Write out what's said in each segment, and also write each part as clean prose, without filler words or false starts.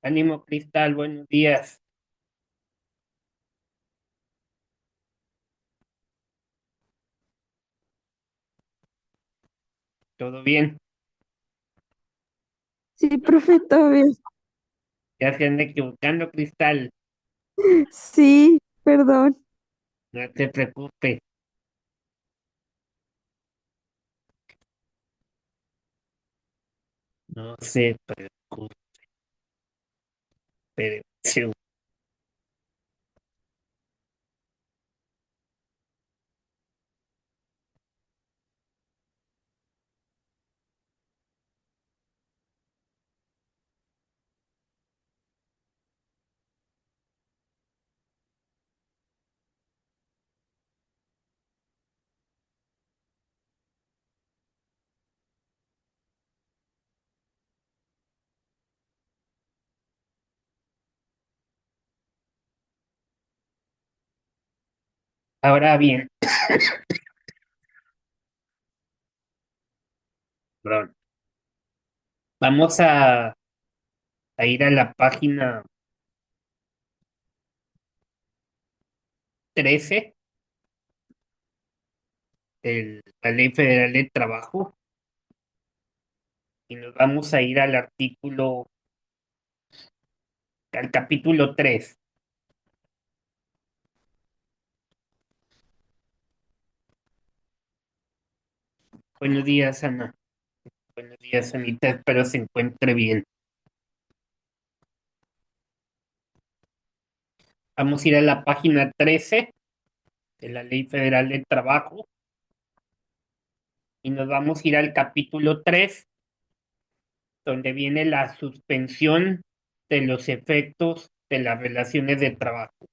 Ánimo Cristal, buenos días. ¿Todo bien? Sí, profe, todo bien. Ya se anda equivocando, Cristal. Sí, perdón. No te preocupes. No se preocupe. Sí. Ahora bien, perdón, vamos a ir a la página 13 de la Ley Federal del Trabajo y nos vamos a ir al capítulo 3. Buenos días, Ana. Buenos días, Anita. Espero se encuentre bien. Vamos a ir a la página 13 de la Ley Federal del Trabajo y nos vamos a ir al capítulo 3 donde viene la suspensión de los efectos de las relaciones de trabajo.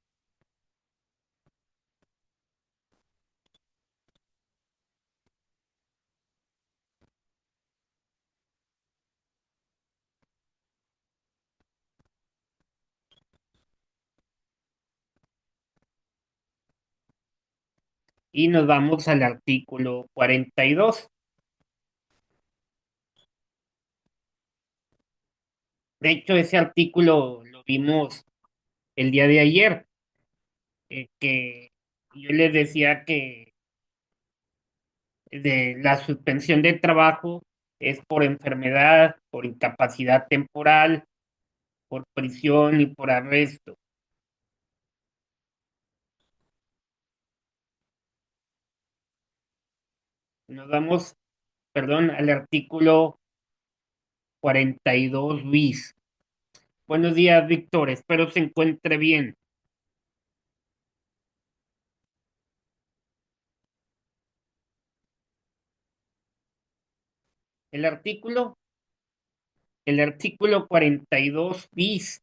Y nos vamos al artículo 42. De hecho, ese artículo lo vimos el día de ayer, que yo les decía que de la suspensión de trabajo es por enfermedad, por incapacidad temporal, por prisión y por arresto. Nos vamos, perdón, al artículo 42 bis. Buenos días, Víctor. Espero se encuentre bien. El artículo, el artículo 42 bis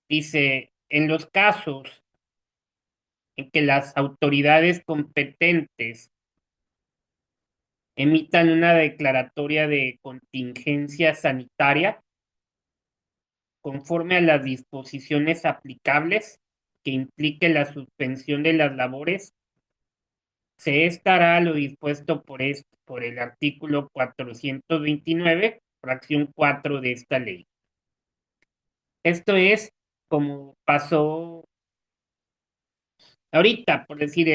dice, en los casos en que las autoridades competentes emitan una declaratoria de contingencia sanitaria conforme a las disposiciones aplicables que implique la suspensión de las labores, se estará lo dispuesto por el artículo 429, fracción 4 de esta ley. Esto es como pasó ahorita, por decir,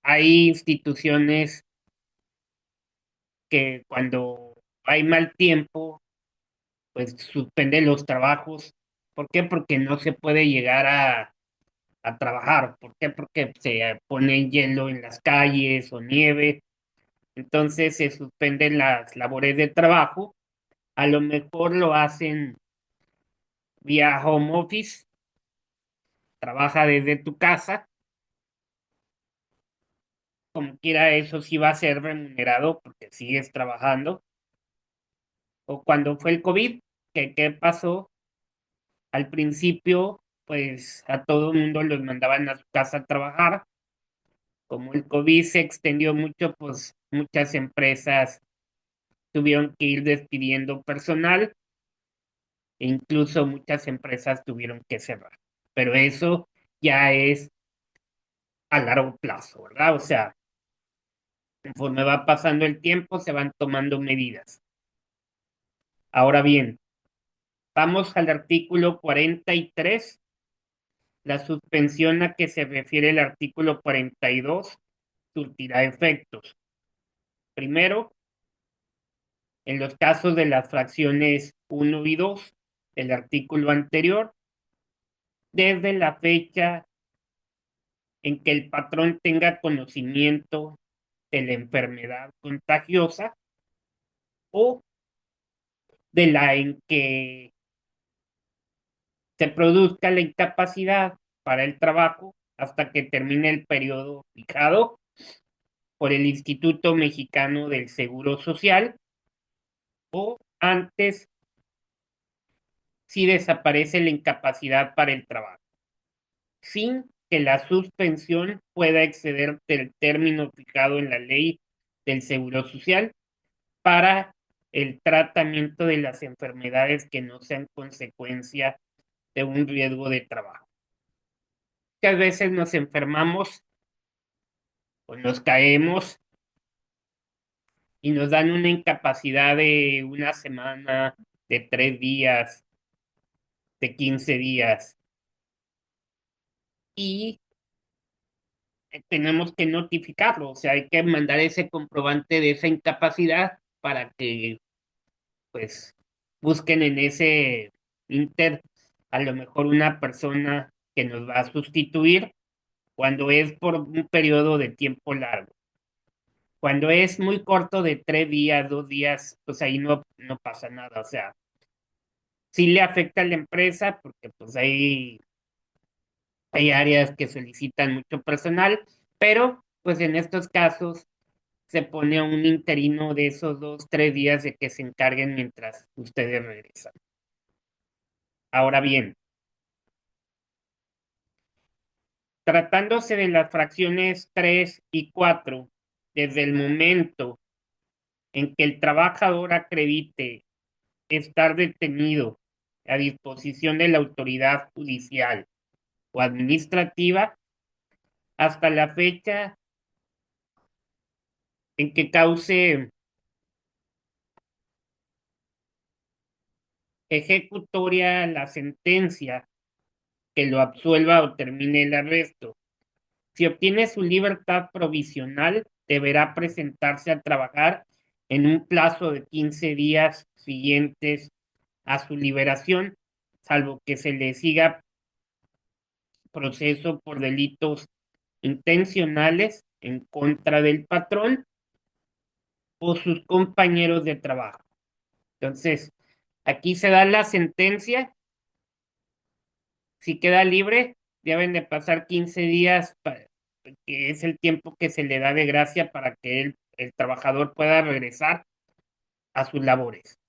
hay instituciones que cuando hay mal tiempo, pues suspenden los trabajos. ¿Por qué? Porque no se puede llegar a trabajar. ¿Por qué? Porque se pone hielo en las calles o nieve. Entonces se suspenden las labores de trabajo. A lo mejor lo hacen vía home office, trabaja desde tu casa, como quiera eso sí va a ser remunerado porque sigues trabajando. O cuando fue el COVID, ¿qué pasó? Al principio, pues a todo el mundo los mandaban a su casa a trabajar. Como el COVID se extendió mucho, pues muchas empresas tuvieron que ir despidiendo personal e incluso muchas empresas tuvieron que cerrar. Pero eso ya es a largo plazo, ¿verdad? O sea, conforme va pasando el tiempo, se van tomando medidas. Ahora bien, Vamos al artículo 43, la suspensión a que se refiere el artículo 42 surtirá efectos. Primero, en los casos de las fracciones uno y 2 del artículo anterior, desde la fecha en que el patrón tenga conocimiento de la enfermedad contagiosa o de la en que se produzca la incapacidad para el trabajo hasta que termine el periodo fijado por el Instituto Mexicano del Seguro Social o antes si desaparece la incapacidad para el trabajo, sin que la suspensión pueda exceder del término fijado en la ley del Seguro Social para el tratamiento de las enfermedades que no sean consecuencia de un riesgo de trabajo. Muchas veces nos enfermamos o nos caemos y nos dan una incapacidad de una semana, de 3 días, de 15 días. Y tenemos que notificarlo, o sea, hay que mandar ese comprobante de esa incapacidad para que, pues, busquen en ese inter a lo mejor una persona que nos va a sustituir cuando es por un periodo de tiempo largo. Cuando es muy corto de 3 días, 2 días, pues ahí no pasa nada. O sea, sí le afecta a la empresa porque pues hay áreas que solicitan mucho personal, pero pues en estos casos se pone a un interino de esos 2, 3 días de que se encarguen mientras ustedes regresan. Ahora bien, tratándose de las fracciones 3 y 4, desde el momento en que el trabajador acredite estar detenido a disposición de la autoridad judicial o administrativa hasta la fecha en que cause ejecutoria la sentencia que lo absuelva o termine el arresto. Si obtiene su libertad provisional, deberá presentarse a trabajar en un plazo de 15 días siguientes a su liberación, salvo que se le siga proceso por delitos intencionales en contra del patrón o sus compañeros de trabajo. Entonces, aquí se da la sentencia. Si queda libre, deben de pasar 15 días, que es el tiempo que se le da de gracia para que el trabajador pueda regresar a sus labores,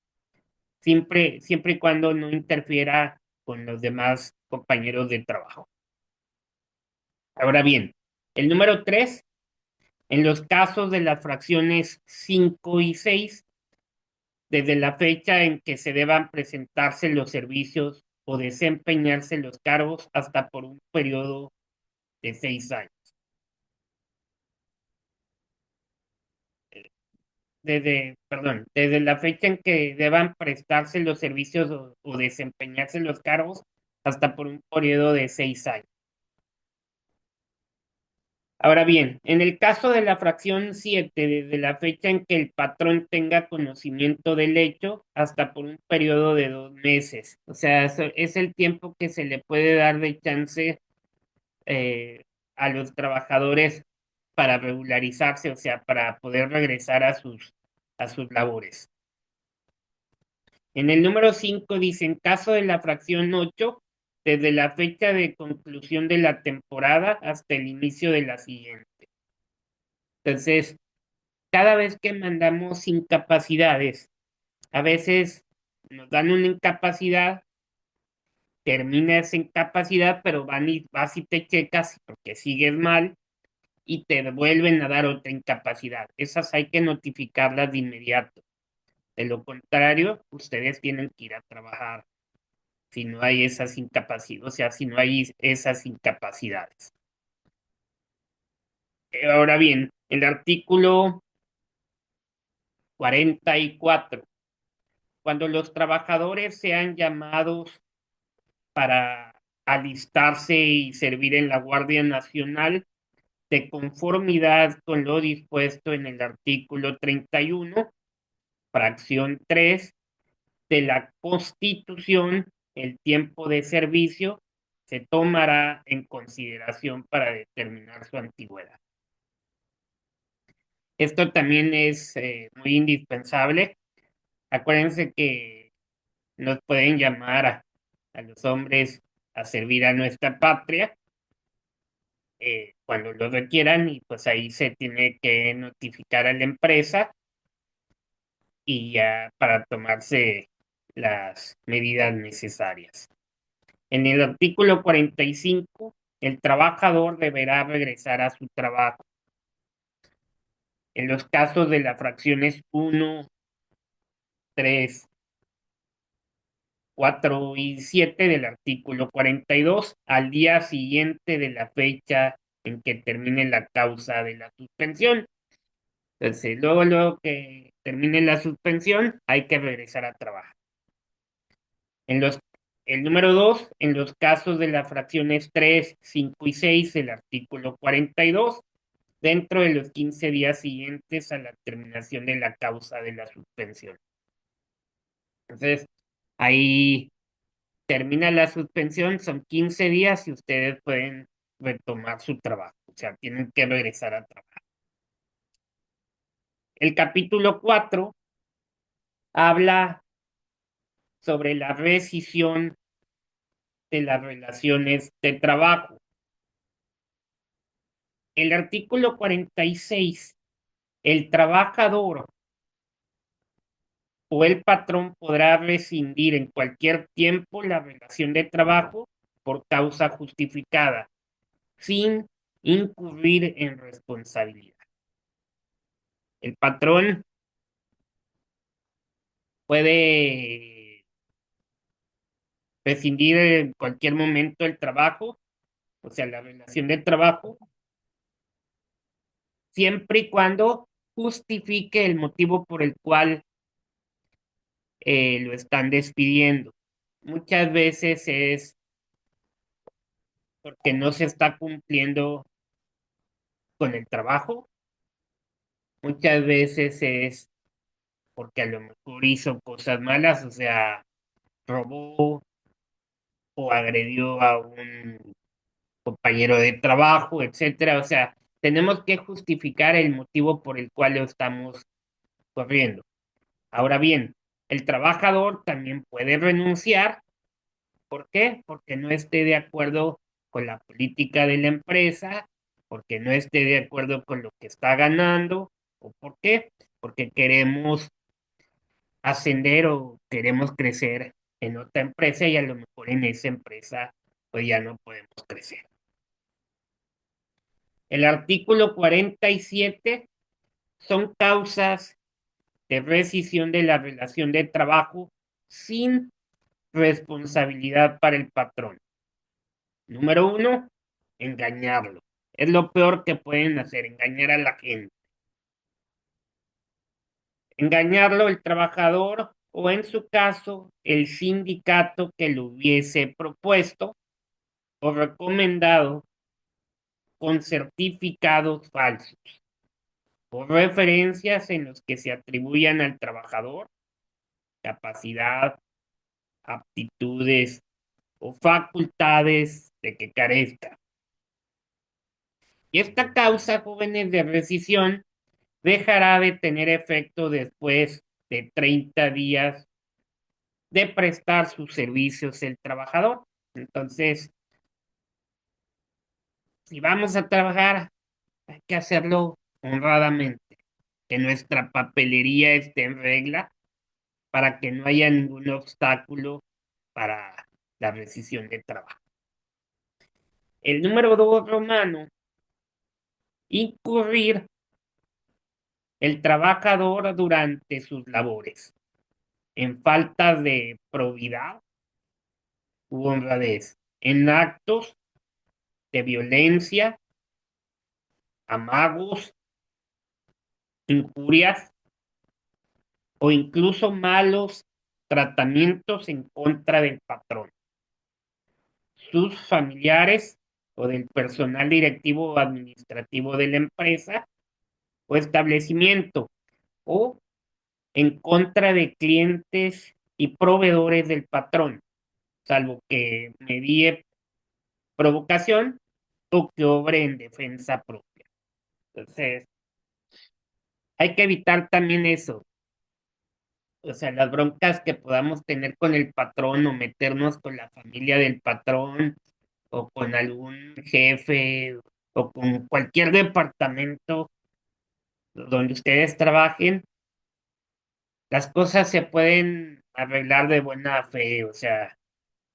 siempre y cuando no interfiera con los demás compañeros de trabajo. Ahora bien, el número 3, en los casos de las fracciones 5 y 6, desde la fecha en que se deban presentarse los servicios o desempeñarse los cargos hasta por un periodo de 6 años. Desde la fecha en que deban prestarse los servicios o desempeñarse los cargos hasta por un periodo de 6 años. Ahora bien, en el caso de la fracción 7, desde la fecha en que el patrón tenga conocimiento del hecho hasta por un periodo de 2 meses. O sea, es el tiempo que se le puede dar de chance eh, a los trabajadores para regularizarse, o sea, para poder regresar a sus labores. En el número 5 dice, en caso de la fracción 8, desde la fecha de conclusión de la temporada hasta el inicio de la siguiente. Entonces, cada vez que mandamos incapacidades, a veces nos dan una incapacidad, termina esa incapacidad, pero vas y te checas porque sigues mal y te vuelven a dar otra incapacidad. Esas hay que notificarlas de inmediato. De lo contrario, ustedes tienen que ir a trabajar si no hay esas incapacidades, o sea, si no hay esas incapacidades. Ahora bien, el artículo 44 cuando los trabajadores sean llamados para alistarse y servir en la Guardia Nacional, de conformidad con lo dispuesto en el artículo 31, fracción 3 de la Constitución, el tiempo de servicio se tomará en consideración para determinar su antigüedad. Esto también es muy indispensable. Acuérdense que nos pueden llamar a los hombres a servir a nuestra patria cuando lo requieran, y pues ahí se tiene que notificar a la empresa y ya para tomarse las medidas necesarias. En el artículo 45, el trabajador deberá regresar a su trabajo. En los casos de las fracciones 1, 3, 4 y 7 del artículo 42, al día siguiente de la fecha en que termine la causa de la suspensión. Entonces, luego que termine la suspensión, hay que regresar a trabajar. En los, el número 2, en los casos de las fracciones 3, 5 y 6 del artículo 42, dentro de los 15 días siguientes a la terminación de la causa de la suspensión. Entonces, ahí termina la suspensión, son 15 días y ustedes pueden retomar su trabajo, o sea, tienen que regresar a trabajar. El capítulo 4 habla sobre la rescisión de las relaciones de trabajo. El artículo 46, el trabajador o el patrón podrá rescindir en cualquier tiempo la relación de trabajo por causa justificada, sin incurrir en responsabilidad. El patrón puede rescindir en cualquier momento el trabajo, o sea, la relación de trabajo, siempre y cuando justifique el motivo por el cual lo están despidiendo. Muchas veces es porque no se está cumpliendo con el trabajo, muchas veces es porque a lo mejor hizo cosas malas, o sea, robó o agredió a un compañero de trabajo, etcétera. O sea, tenemos que justificar el motivo por el cual lo estamos corriendo. Ahora bien, el trabajador también puede renunciar. ¿Por qué? Porque no esté de acuerdo con la política de la empresa, porque no esté de acuerdo con lo que está ganando, o por qué, porque queremos ascender o queremos crecer en otra empresa y a lo mejor en esa empresa pues ya no podemos crecer. El artículo 47 son causas de rescisión de la relación de trabajo sin responsabilidad para el patrón. Número 1, engañarlo. Es lo peor que pueden hacer, engañar a la gente. Engañarlo el trabajador o en su caso el sindicato que lo hubiese propuesto o recomendado con certificados falsos o referencias en los que se atribuyan al trabajador capacidad, aptitudes o facultades de que carezca. Y esta causa, jóvenes, de rescisión dejará de tener efecto después de 30 días de prestar sus servicios el trabajador. Entonces, si vamos a trabajar, hay que hacerlo honradamente, que nuestra papelería esté en regla para que no haya ningún obstáculo para la rescisión de trabajo. El número 2 romano, incurrir el trabajador durante sus labores en falta de probidad u honradez, en actos de violencia, amagos, injurias o incluso malos tratamientos en contra del patrón, sus familiares o del personal directivo o administrativo de la empresa o establecimiento, o en contra de clientes y proveedores del patrón, salvo que medie provocación o que obre en defensa propia. Entonces, hay que evitar también eso. O sea, las broncas que podamos tener con el patrón o meternos con la familia del patrón o con algún jefe o con cualquier departamento donde ustedes trabajen, las cosas se pueden arreglar de buena fe, o sea,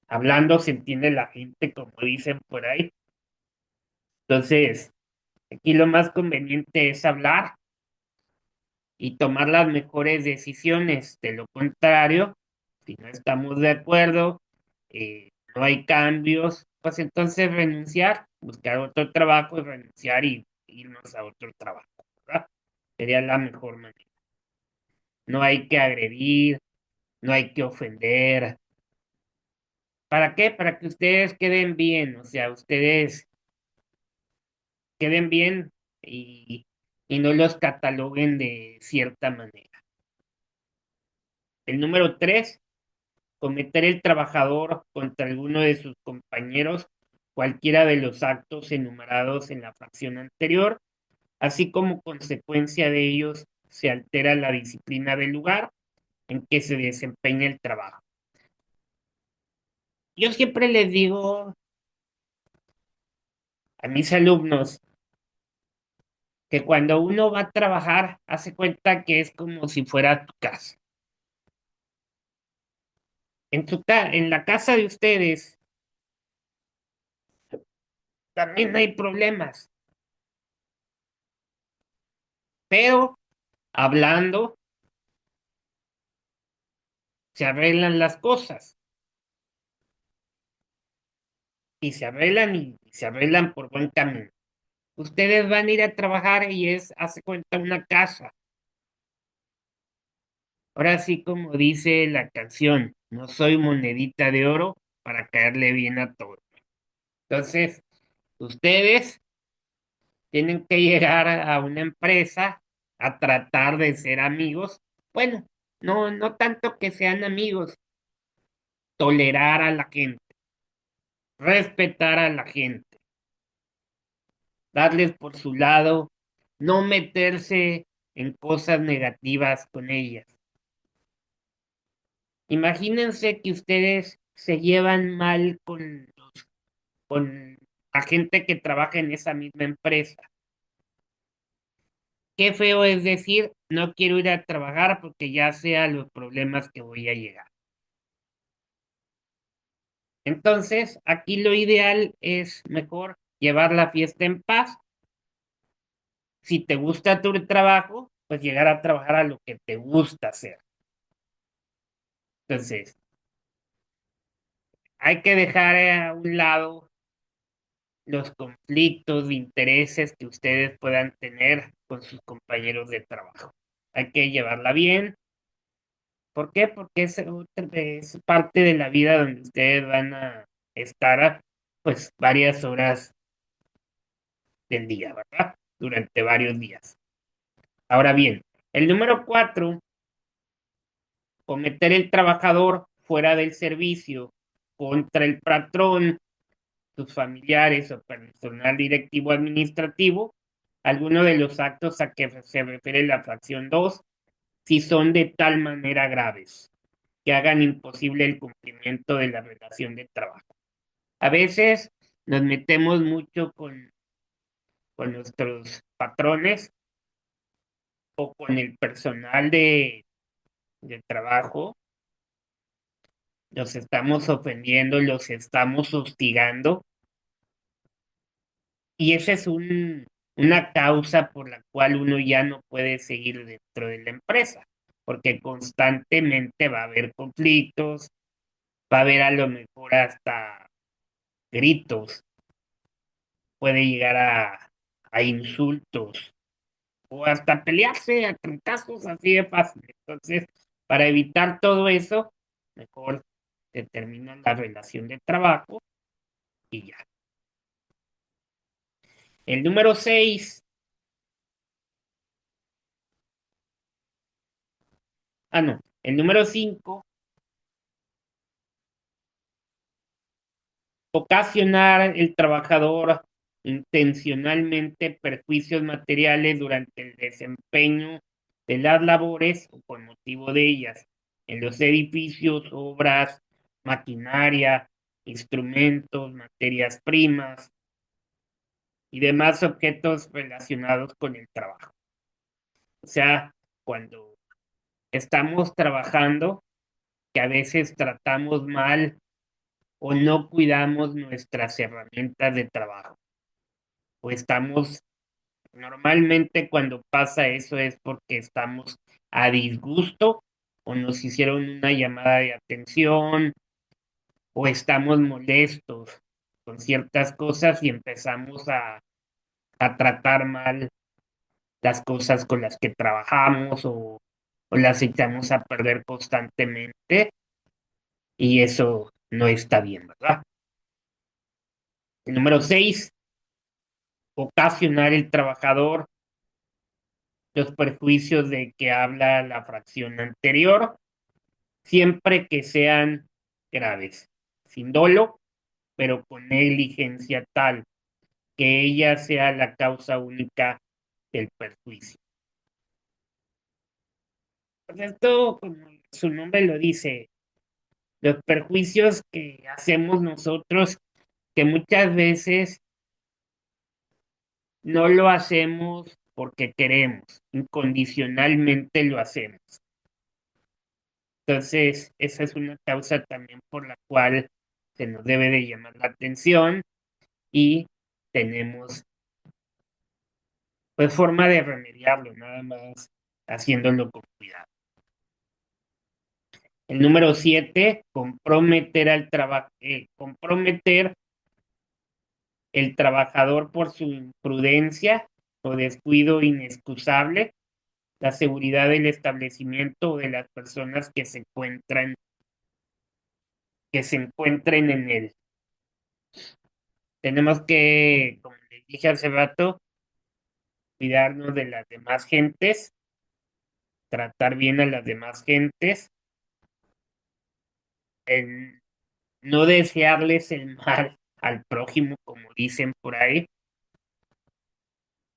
hablando se entiende la gente, como dicen por ahí. Entonces, aquí lo más conveniente es hablar y tomar las mejores decisiones. De lo contrario, si no estamos de acuerdo, no hay cambios, pues entonces renunciar, buscar otro trabajo y renunciar y irnos a otro trabajo, ¿verdad? Sería la mejor manera. No hay que agredir, no hay que ofender. ¿Para qué? Para que ustedes queden bien, o sea, ustedes queden bien y no los cataloguen de cierta manera. El número 3, cometer el trabajador contra alguno de sus compañeros cualquiera de los actos enumerados en la fracción anterior, así como consecuencia de ellos se altera la disciplina del lugar en que se desempeña el trabajo. Yo siempre les digo a mis alumnos que cuando uno va a trabajar, hace cuenta que es como si fuera tu casa. En la casa de ustedes también hay problemas, pero hablando se arreglan las cosas y se arreglan por buen camino. Ustedes van a ir a trabajar y hace cuenta, una casa. Ahora sí, como dice la canción, no soy monedita de oro para caerle bien a todos. Entonces, ustedes tienen que llegar a una empresa a tratar de ser amigos. Bueno, no tanto que sean amigos, tolerar a la gente, respetar a la gente, darles por su lado, no meterse en cosas negativas con ellas. Imagínense que ustedes se llevan mal con la gente que trabaja en esa misma empresa. Qué feo es decir, no quiero ir a trabajar porque ya sea los problemas que voy a llegar. Entonces, aquí lo ideal es mejor llevar la fiesta en paz. Si te gusta tu trabajo, pues llegar a trabajar a lo que te gusta hacer. Entonces, hay que dejar a un lado los conflictos de intereses que ustedes puedan tener con sus compañeros de trabajo. Hay que llevarla bien. ¿Por qué? Porque es parte de la vida donde ustedes van a estar pues varias horas del día, ¿verdad? Durante varios días. Ahora bien, el número 4, cometer el trabajador fuera del servicio contra el patrón, sus familiares o personal directivo administrativo, alguno de los actos a que se refiere la fracción 2, si son de tal manera graves que hagan imposible el cumplimiento de la relación de trabajo. A veces nos metemos mucho con nuestros patrones o con el personal de trabajo, los estamos ofendiendo, los estamos hostigando, y esa es una causa por la cual uno ya no puede seguir dentro de la empresa, porque constantemente va a haber conflictos, va a haber a lo mejor hasta gritos, puede llegar a insultos o hasta pelearse a trancazos así de fácil. Entonces, para evitar todo eso, mejor se termina la relación de trabajo y ya. El número 6, no, el número 5, ocasionar el trabajador intencionalmente perjuicios materiales durante el desempeño de las labores o con motivo de ellas, en los edificios, obras, maquinaria, instrumentos, materias primas y demás objetos relacionados con el trabajo. O sea, cuando estamos trabajando, que a veces tratamos mal o no cuidamos nuestras herramientas de trabajo, o estamos, normalmente cuando pasa eso es porque estamos a disgusto o nos hicieron una llamada de atención o estamos molestos con ciertas cosas y empezamos a tratar mal las cosas con las que trabajamos o las echamos a perder constantemente y eso no está bien, ¿verdad? El número 6, ocasionar el trabajador los perjuicios de que habla la fracción anterior, siempre que sean graves, sin dolo, pero con negligencia tal que ella sea la causa única del perjuicio. Pues esto, como su nombre lo dice, los perjuicios que hacemos nosotros, que muchas veces no lo hacemos porque queremos, incondicionalmente lo hacemos. Entonces, esa es una causa también por la cual se nos debe de llamar la atención y tenemos pues forma de remediarlo, nada más haciéndolo con cuidado. El número 7, comprometer al trabajo, comprometer el trabajador por su imprudencia o descuido inexcusable, la seguridad del establecimiento o de las personas que se encuentren en él. Tenemos que, como les dije hace rato, cuidarnos de las demás gentes, tratar bien a las demás gentes, el no desearles el mal al prójimo, como dicen por ahí,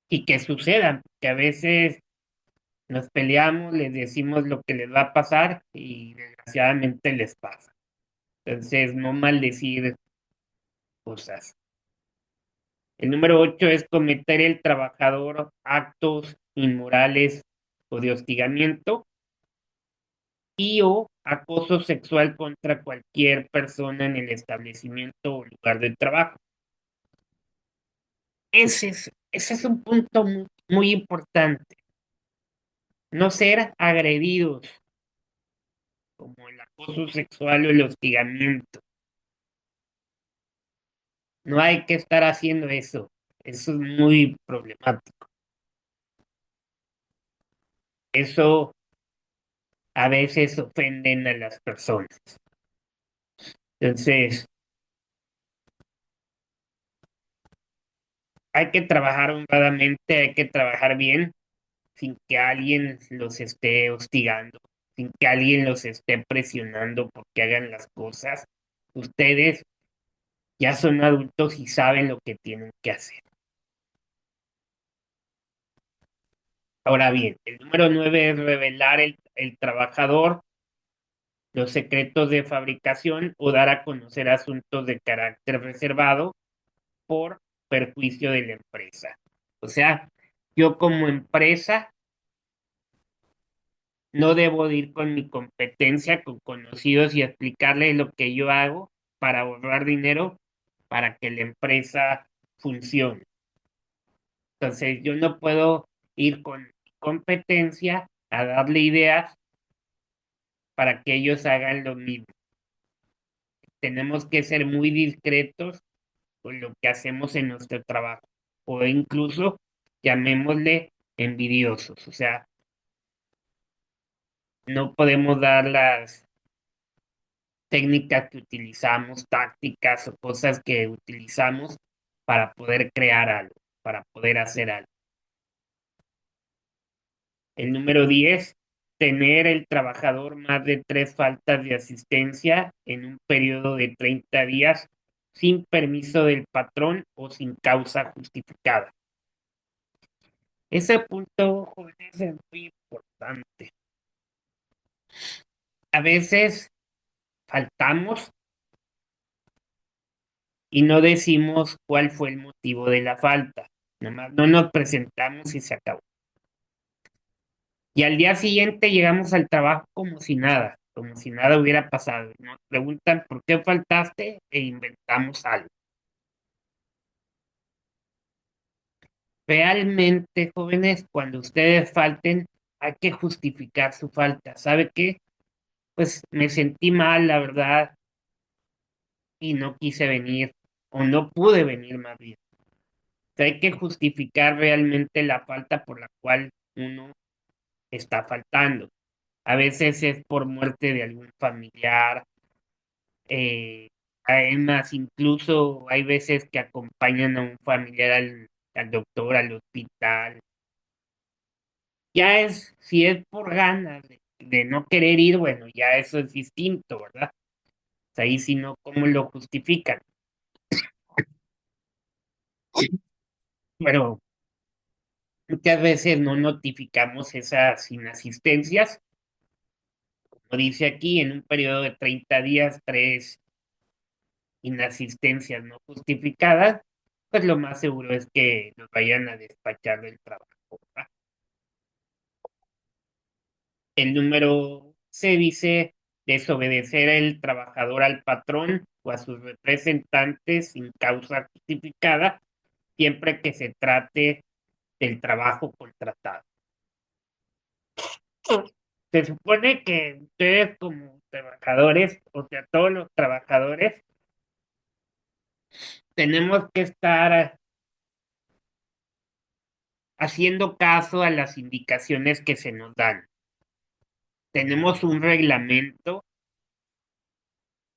y que sucedan, que a veces nos peleamos, les decimos lo que les va a pasar y desgraciadamente les pasa. Entonces, no maldecir cosas. El número 8 es cometer el trabajador actos inmorales o de hostigamiento y o acoso sexual contra cualquier persona en el establecimiento o lugar de trabajo. Ese es un punto muy, muy importante. No ser agredidos, como el acoso sexual o el hostigamiento. No hay que estar haciendo eso. Eso es muy problemático. Eso a veces ofenden a las personas. Entonces, hay que trabajar honradamente, hay que trabajar bien, sin que alguien los esté hostigando, sin que alguien los esté presionando porque hagan las cosas. Ustedes ya son adultos y saben lo que tienen que hacer. Ahora bien, el número 9 es revelar el trabajador los secretos de fabricación o dar a conocer asuntos de carácter reservado por perjuicio de la empresa. O sea, yo como empresa no debo de ir con mi competencia, con conocidos y explicarles lo que yo hago para ahorrar dinero, para que la empresa funcione. Entonces, yo no puedo ir con mi competencia a darle ideas para que ellos hagan lo mismo. Tenemos que ser muy discretos con lo que hacemos en nuestro trabajo, o incluso llamémosle envidiosos. O sea, no podemos dar técnicas que utilizamos, tácticas o cosas que utilizamos para poder crear algo, para poder hacer algo. El número 10, tener el trabajador más de 3 faltas de asistencia en un periodo de 30 días sin permiso del patrón o sin causa justificada. Ese punto, jóvenes, es muy importante. A veces faltamos y no decimos cuál fue el motivo de la falta. Nomás no nos presentamos y se acabó. Y al día siguiente llegamos al trabajo como si nada hubiera pasado. Nos preguntan por qué faltaste e inventamos algo. Realmente, jóvenes, cuando ustedes falten, hay que justificar su falta. ¿Sabe qué? Pues me sentí mal, la verdad, y no quise venir, o no pude venir más bien. O sea, hay que justificar realmente la falta por la cual uno está faltando. A veces es por muerte de algún familiar, además, incluso hay veces que acompañan a un familiar al doctor, al hospital. Ya es, si es por ganas de no querer ir, bueno, ya eso es distinto, ¿verdad? O sea, ahí si no, ¿cómo lo justifican? Pero muchas veces no notificamos esas inasistencias, como dice aquí, en un periodo de 30 días, 3 inasistencias no justificadas, pues lo más seguro es que nos vayan a despachar del trabajo, ¿verdad? El número se dice desobedecer el trabajador al patrón o a sus representantes sin causa justificada, siempre que se trate del trabajo contratado. Se supone que ustedes como trabajadores, o sea, todos los trabajadores, tenemos que estar haciendo caso a las indicaciones que se nos dan. Tenemos un reglamento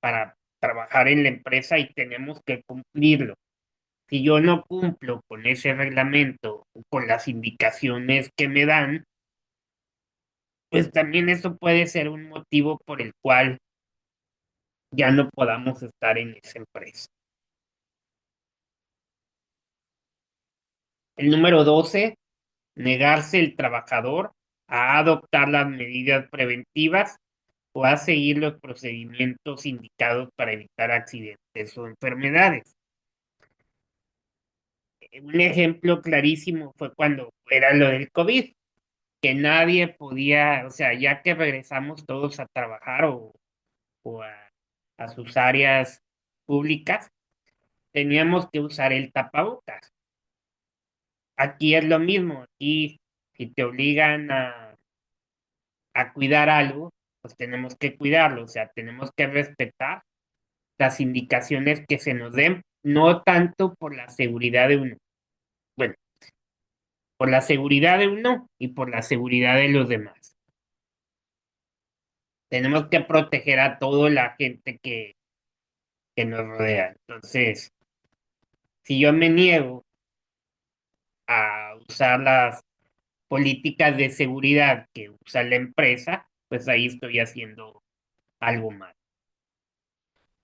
para trabajar en la empresa y tenemos que cumplirlo. Si yo no cumplo con ese reglamento o con las indicaciones que me dan, pues también eso puede ser un motivo por el cual ya no podamos estar en esa empresa. El número 12, negarse el trabajador a adoptar las medidas preventivas o a seguir los procedimientos indicados para evitar accidentes o enfermedades. Un ejemplo clarísimo fue cuando era lo del COVID, que nadie podía, o sea, ya que regresamos todos a trabajar o a sus áreas públicas, teníamos que usar el tapabocas. Aquí es lo mismo, aquí si te obligan a cuidar algo, pues tenemos que cuidarlo, o sea, tenemos que respetar las indicaciones que se nos den, no tanto por la seguridad de uno, bueno, por la seguridad de uno y por la seguridad de los demás. Tenemos que proteger a toda la gente que nos rodea. Entonces, si yo me niego a usar las políticas de seguridad que usa la empresa, pues ahí estoy haciendo algo mal.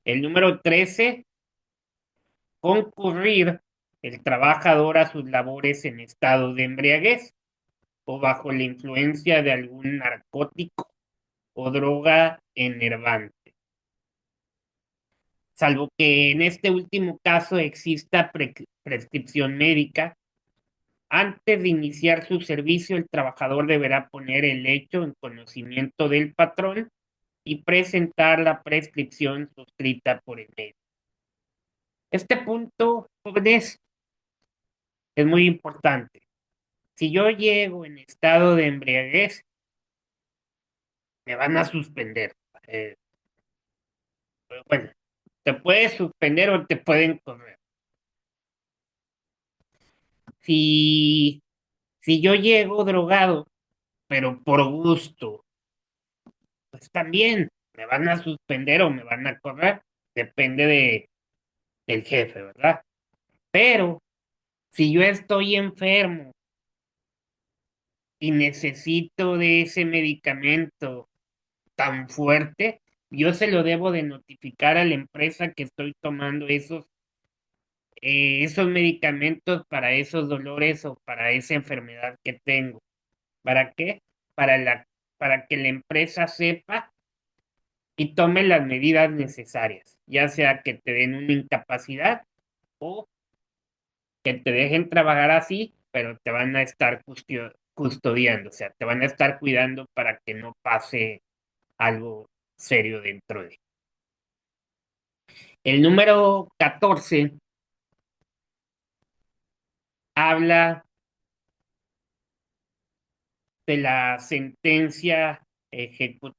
El número 13, concurrir el trabajador a sus labores en estado de embriaguez o bajo la influencia de algún narcótico o droga enervante. Salvo que en este último caso exista prescripción médica, antes de iniciar su servicio, el trabajador deberá poner el hecho en conocimiento del patrón y presentar la prescripción suscrita por el médico. Este punto, jóvenes, es muy importante. Si yo llego en estado de embriaguez, me van a suspender. Eh, bueno, te puedes suspender o te pueden correr. Si, si yo llego drogado, pero por gusto, pues también. me van a suspender o me van a correr, depende del jefe, ¿verdad? Pero si yo estoy enfermo y necesito de ese medicamento tan fuerte, yo se lo debo de notificar a la empresa que estoy tomando esos medicamentos para esos dolores o para esa enfermedad que tengo. ¿Para qué? Para para que la empresa sepa y tome las medidas necesarias, ya sea que te den una incapacidad o que te dejen trabajar así, pero te van a estar custodiando, o sea, te van a estar cuidando para que no pase algo serio dentro de. El número 14 habla de la sentencia ejecu-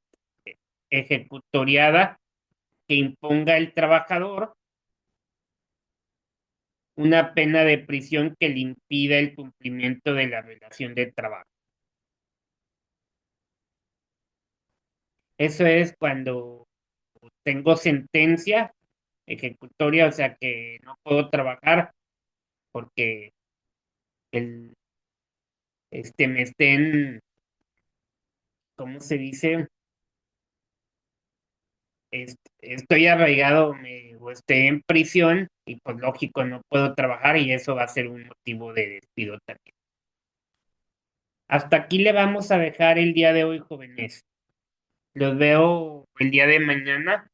ejecutoriada que imponga el trabajador una pena de prisión que le impida el cumplimiento de la relación de trabajo. Eso es cuando tengo sentencia ejecutoria, o sea que no puedo trabajar porque el, me estén, ¿cómo se dice? Estoy arraigado o esté en prisión y pues lógico no puedo trabajar y eso va a ser un motivo de despido también. Hasta aquí le vamos a dejar el día de hoy, jóvenes. Los veo el día de mañana,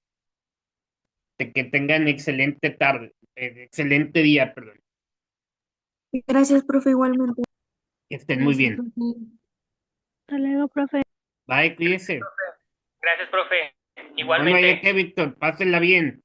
de que tengan excelente tarde, excelente día, perdón. Gracias, profe, igualmente. Que estén muy Gracias, bien. profe. Hasta luego, profe. Bye, cuídense. Gracias, profe. No, no hay de Igualmente. qué, Víctor. Pásenla bien.